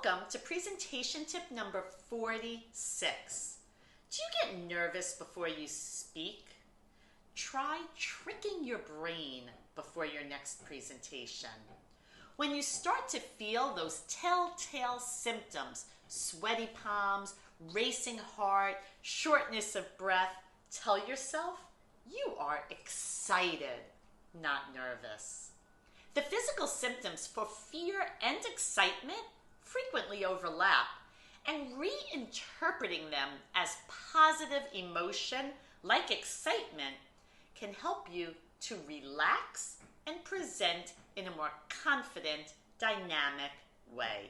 Welcome to presentation tip number 46. Do you get nervous before you speak? Try tricking your brain before your next presentation. When you start to feel those telltale symptoms, sweaty palms, racing heart, shortness of breath, tell yourself you are excited, not nervous. The physical symptoms for fear and excitement frequently overlap, and reinterpreting them as positive emotion like excitement can help you to relax and present in a more confident, dynamic way.